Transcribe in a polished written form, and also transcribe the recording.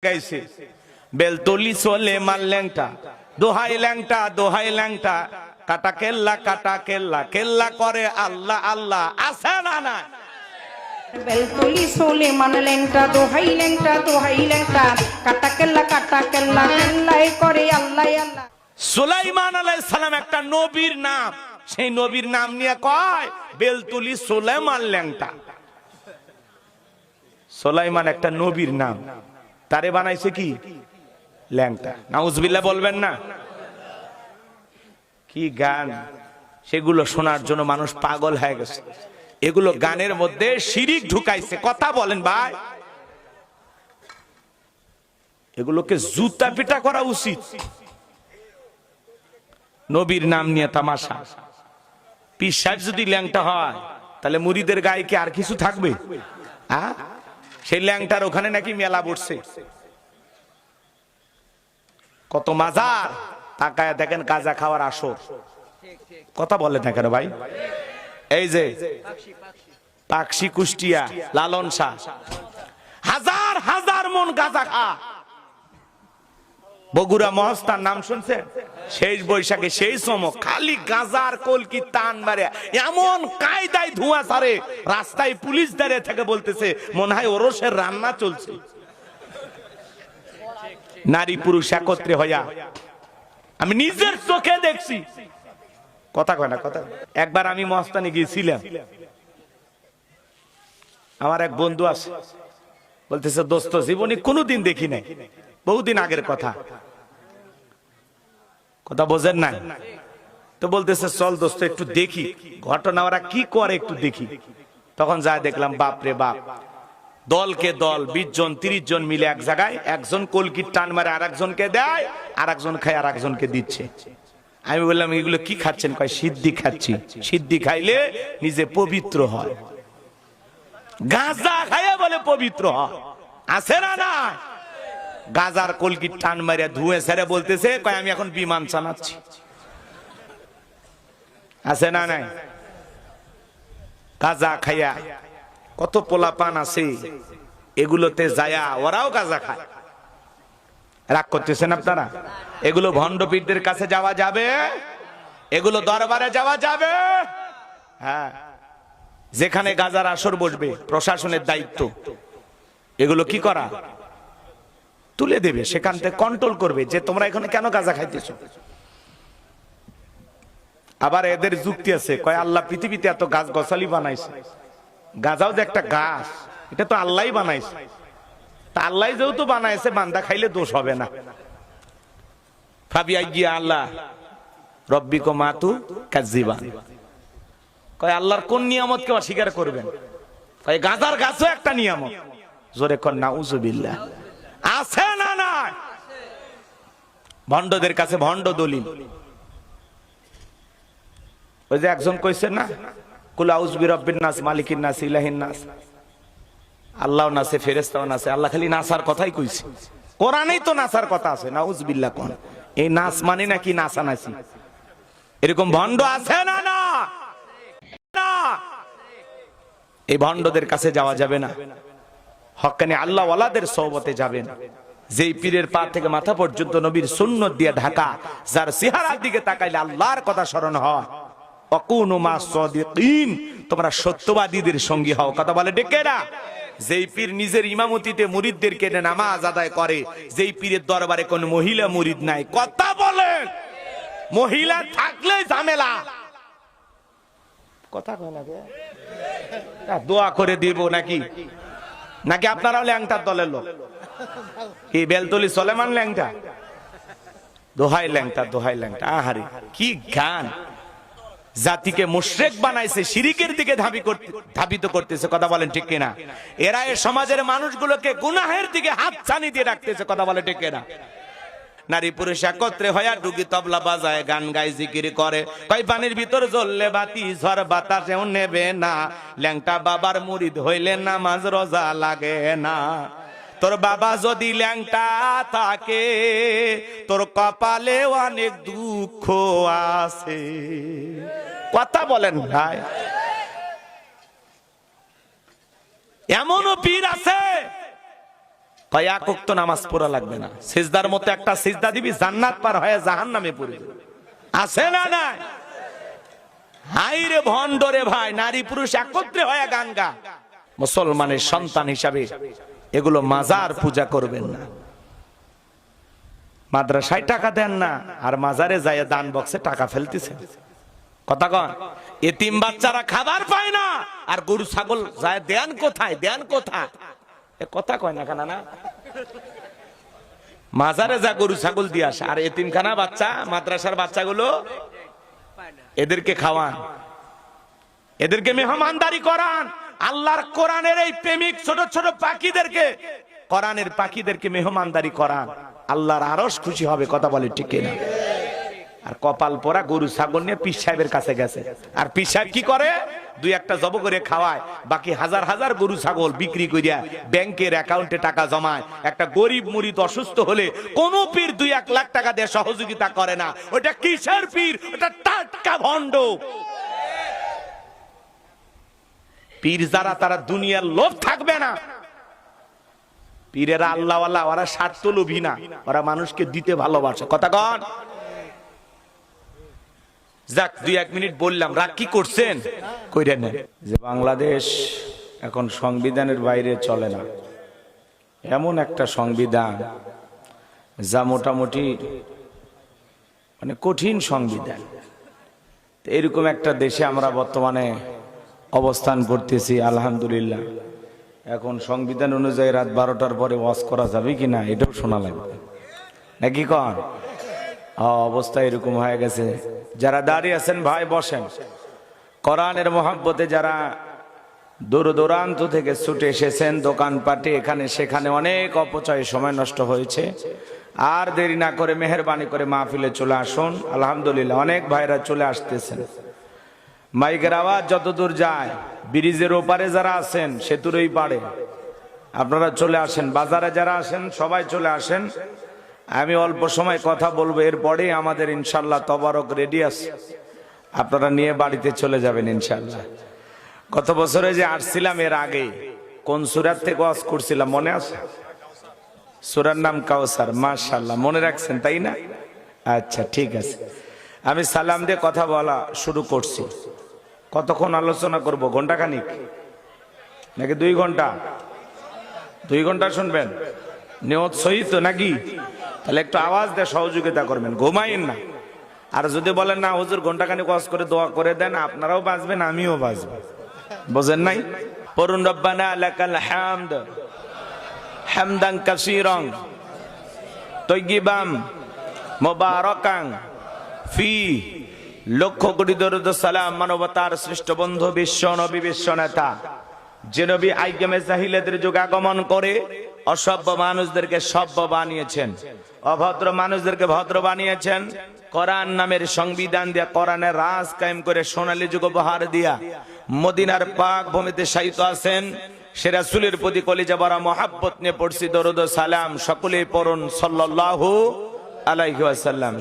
গাইছে বেলতলি চলে মাল ল্যাংটা দোহাই ল্যাংটা কাটা কেল্লা কেল্লা করে আল্লাহ আল্লাহ আছে না না বেলতলি চলে মাল ল্যাংটা দোহাই ল্যাংটা কাটা কেল্লা কেল্লাই করে আল্লাহ আল্লাহ। সুলাইমান আলাইহিস সালাম একটা নবীর নাম, সেই নবীর নাম নিয়ে কয় বেলতলি সুলাইমান ল্যাংটা। সুলাইমান একটা নবীর নাম, তারে বানাইছে কি ল্যাংটা। নাউজুবিল্লাহ বলবেন না? কি গান, সেগুলো শোনার জন্য মানুষ পাগল হয়ে গেছে। এগুলো গানের মধ্যে শিরিক ঢুকাইছে। কথা বলেন ভাই, এগুলোকে জুতা পিটা করা উচিত। নবীর নাম নিয়ে তামাশা। পীর সাহেব যদি ল্যাংটা হয় তাহলে মুরিদের গায়ে কি আর কিছু থাকবে? সেই ল্যাংটার ওখানে নাকি মেলা বসছে, কত মাজার, তাকায় দেখেন গাঁজা খাওয়ার আসর। কথা বলে না কেন ভাই? এই যে পাকশি, কুষ্টিয়া, লালন শাহ, হাজার হাজার মন গাঁজা খা। বগুড়া মহস্তার নাম শুনছেন? শেষ বৈশাখে সেই চমক, খালি গাঁজার কলকি টান মারে, এমন কায়দায় ধোঁয়া ছাড়ে, রাস্তায় পুলিশ দাঁড়িয়ে থেকে বলতেছে মনে হয় ওরসের রান্না চলছে। নারী পুরুষ একত্রে হইয়া, আমি নিজের চোখে দেখছি। কথা কয় না কথা। একবার আমি মস্তানে গিয়েছিলাম, আমার এক বন্ধু আছে, বলতেছে দোস্ত জীবনে কোনোদিন দেখি নাই, বহুদিন আগের কথা, কথা বোঝেন নাই তো। বলতেছে চল দোস্ত একটু দেখি ঘটনা ওরা কি করে, একটু দেখি। তখন যা দেখলাম, বাপ রে বাপ, দলকে দল 20 জন 30 জন মিলে এক জায়গায়, একজন কলকির টান মারে আর একজনকে দেয়, আর একজন খায় আর একজনকে দিচ্ছে। আমি বললাম এগুলো কি খাচ্ছেন? কয় সিদ্ধি খাচ্ছি। সিদ্ধি খাইলে নিজে পবিত্র হয়। গাঁজা খাইয়া বলে পবিত্র হয়, আছে না না? গাজার কলকির টান মারিয়া ধুয়ে ছেড়ে বলতেছে কয় আমি এখন বিমান চালাচ্ছি। আছে না নাই? গাজা খাইয়া কত পোলাপান আছে, এগুলোতে যায়া ওরাও গাজা খায়। রাগ করতেছেন আপনারা? এগুলো ভণ্ডপীরদের কাছে যাওয়া যাবে? এগুলো দরবারে যাওয়া যাবে? হ্যাঁ, যেখানে গাজার আসর বসবে প্রশাসনের দায়িত্ব এগুলো কি করা, তুলে দেবে, সেখান থেকে কন্ট্রোল করবে যে তোমরা এখানে কেন গাঁজা খাইতেছো। আবার এদের যুক্তি আছে, কয় আল্লাহ পৃথিবীতে এত গাছ গছালি বানাইছে, গাঁজাও যে একটা গাছ, এটা তো আল্লাহই বানাইছে। তা আল্লাহ যেহেতু বানাইছে, বান্দা খাইলে দোষ হবে না। ফাবিয়া গিয়া আল্লাহ রব্বিকুম মাতু কাযিবান, কয় আল্লাহর কোন নিয়ামতকে অস্বীকার করবেন? কয় গাঁজার গাছও একটা নিয়ামত। জোরে কর নাউজুবিল্লাহ। আছে না না? ভণ্ডদের কাছে ভণ্ড দলিল। ওই যে একজন কইছে না, কুল আউযু বিরাব্বিন নাস মালিকিন নাস ইলাহিন নাস, আল্লাহ নাসে ফেরেশতাও নাসে। আল্লাহ খালি নাসার কথাই কইছে, কোরআনেই তো নাসার কথা আছে। নাউজুবিল্লাহ। কোন এই নাস মানে নাকি নাসানাসি? এরকম ভণ্ড আছে না না? এই ভণ্ডদের কাছে যাওয়া যাবে না। হক্কানি আল্লাহ ওয়ালাদের সোহবতে যাবেন। যেই পীরের পা থেকে মাথা পর্যন্ত নবীর সুন্নত দিয়ে ঢাকা, যার চেহারার দিকে তাকাইলে আল্লাহর কথা স্মরণ হয়। ওয়াকুনু মাস সাদিকিন, তোমরা সত্যবাদীদের সঙ্গী হও। কথা বলে ডেকে না? যেই পীর নিজের ইমামতিতে মুরিদদেরকে নামাজ আদায় করে, যেই পীরের দরবারে কোন মহিলা মুরিদ নাই। কথা বলেন, মহিলা থাকলে ঝামেলা। কথা কয় না? দোয়া করে দিব নাকি? নাকি আপনারাও ল্যাংটার দলের লোক? কি বেলতলি সুলাইমান ল্যাংটা? দোহাই ল্যাংটা। আহারে কি গান! জাতিকে মুশরিক বানাইছে, শিরিকের দিকে ধাবিত করতেছে। কথা বলেন ঠিক কিনা? এরা এই সমাজের মানুষগুলোকে গুনাহের দিকে হাত ছানি দিয়ে রাখতেছে। কথা বলে ঠিক কিনা? নারী পুরুষ একত্রে হইয়া ডুগি তবলা বাজায়, গান গায়, জিকির করে। কয় পানির ভিতর জ্বললে বাতি, ঝড় বাতাসেও নেবে না। ল্যাংটা বাবার মুরিদ হইলে নামাজ রোজা লাগে না। তোর বাবা যদি ল্যাংটা থাকে, তোর কপালে অনেক দুঃখ আছে। কথা বলেন ভাই? এমনও পীর আছে কয় এক ওয়াক্ত নামাজ পড়া লাগবে না, সিজদার মতো একটা সিজদা দিবি জান্নাত পার হয়ে জাহান্নামে পড়ে যাবে। আছে না নাই? হাই রে ভণ্ড রে ভাই, নারী পুরুষ একত্রে হয়ে গান গা। মুসলমানের সন্তান হিসাবে এগুলো মাজার পূজা করবেন না। মাদ্রাসায় টাকা দেন না, আর মাজারে যায় দান বক্সে টাকা ফেলতেছে। কথা কন, এতিম বাচ্চারা খাবার পায় না, আর গরু ছাগল যায় দেন কোথায়, দেন কোথায়? এ কথা কয় না কেন? না মাজারে যা গরু ছাগল দিয়ে আসে, আর এতিমখানা বাচ্চা, মাদ্রাসার বাচ্চাগুলো এদেরকে খাওয়ান, এদেরকে মেহমানদারি করান। আল্লাহর কোরআনের এই প্রেমিক ছোট ছোট পাখিদেরকে, কোরআনের পাখিদেরকে মেহমানদারি করান, আল্লাহর আরশ খুশি হবে। কথা বলে ঠিক না? আর কপাল পোড়া গরু ছাগল নিয়ে পীর সাহেবের কাছে গেছে, আর পীর সাহেব কি করে? দুই একটা জব করে খাওয়ায়, বাকি হাজার হাজার গরু ছাগল বিক্রি করিয়া ব্যাংকের অ্যাকাউন্টে টাকা জমায়। একটা গরিব মুরিদ অসুস্থ হলে কোন পীর 2-1 লাখ টাকা দিয়ে সহযোগিতা করে না। ওটা কিসের পীর? ওটা টাটকা ভণ্ড পীর। যারা তারা দুনিয়ার লোভ থাকবে না। পীরেরা আল্লাহওয়ালা, ওরা স্বার্থ লোভী না, ওরা মানুষকে দিতে ভালোবাসে। কথা কন। যাক, 2-1 মিনিট বললাম, রাগ কি করছেন? কইরা নেন। যে বাংলাদেশ এখন সংবিধানের বাইরে চলে না, এমন একটা সংবিধান যা মোটামুটি মানে কঠিন সংবিধান। এরকম একটা দেশে আমরা বর্তমানে অবস্থান করতেছি। আলহামদুলিল্লাহ, এখন সংবিধান অনুযায়ী রাত 12টার পরে ওয়াজ করা যাবে কিনা এটাও শোনা লাগবে নাকি কন? অবস্থা এরকম হয়ে গেছে। যারা দাঁড়িয়ে আছেন ভাই বসেন। কোরআনের মহব্বতে যারা দূর দূরান্ত থেকে ছুটে এসেছেন, দোকানপাটে এখানে সেখানে অনেক অপচয়, সময় নষ্ট হয়েছে। আর দেরি না করে মেহেরবানি করে মাহফিলে চলে আসুন। আলহামদুলিল্লাহ, অনেক ভাইরা চলে আসতেছেন। মাইকের আওয়াজ যতদূর যায়, ব্রিজের ওপারে যারা আছেন, সেতুর ওই পারে আপনারা চলে আসেন। বাজারে যারা আসেন সবাই চলে আসেন। আমি অল্প সময় কথা বলবো, এরপরে আমাদের ইনশাল্লাহ তবারক রেডি আছে, আপনারা নিয়ে বাড়িতে চলে যাবেন ইনশাল্লাহ। গত বছরে যে আসছিলাম, এর আগে কোন সূরা থেকে ওয়াজ করছিলাম মনে আছে? সূরার নাম কাউসার। মাশাআল্লাহ, মনে রাখছেন তাই না? আচ্ছা, ঠিক আছে। আমি সালাম দিয়ে কথা বলা শুরু করছি। কতক্ষণ আলোচনা করব? ঘন্টাখানিক নাকি 2 ঘন্টা? 2 ঘন্টা শুনবেন? নিয়ত সহি তো নাকি? তাহলে একটু আওয়াজ দিয়ে সহযোগিতা করবেন, ঘুমাইন না। আর যদি বলেন না হুজুর ঘন্টাখানিক ওয়াজ করে দোয়া করে দেন, আপনারাও বাঁচবেন, আমিও বাঁচব। বুঝেন নাই? পড়ুন, রব্বানা লাকাল হামদ হামদান কাসীরান তাইয়িবান মুবারাকান ফি। লক্ষ কোটি দরুদ সালাম মানবতার শ্রেষ্ঠ বন্ধু, বিশ্ব নবী, বিশ্ব নেতা, যে নবী আইয়ামে জাহিলিয়াতের যুগে আগমন করে অসভ্য মানুষদেরকে সভ্য বানিয়েছেন, অভদ্র মানুষদেরকে ভদ্র বানিয়েছেন। কোরআন নামের সংবিধান দিয়া, কোরআনের রাজ কায়েম করে সোনালী যুগ উপহার দিয়া মদিনার পাক ভূমিতে শায়িত আছেন। সে রাসূলের প্রতি কলিজা ভরা মহব্বত নিয়ে পড়ছি দরুদ সালাম। সকলেই পড়ুন সাল্লাল্লাহু আলাইহি ওয়াসাল্লাম।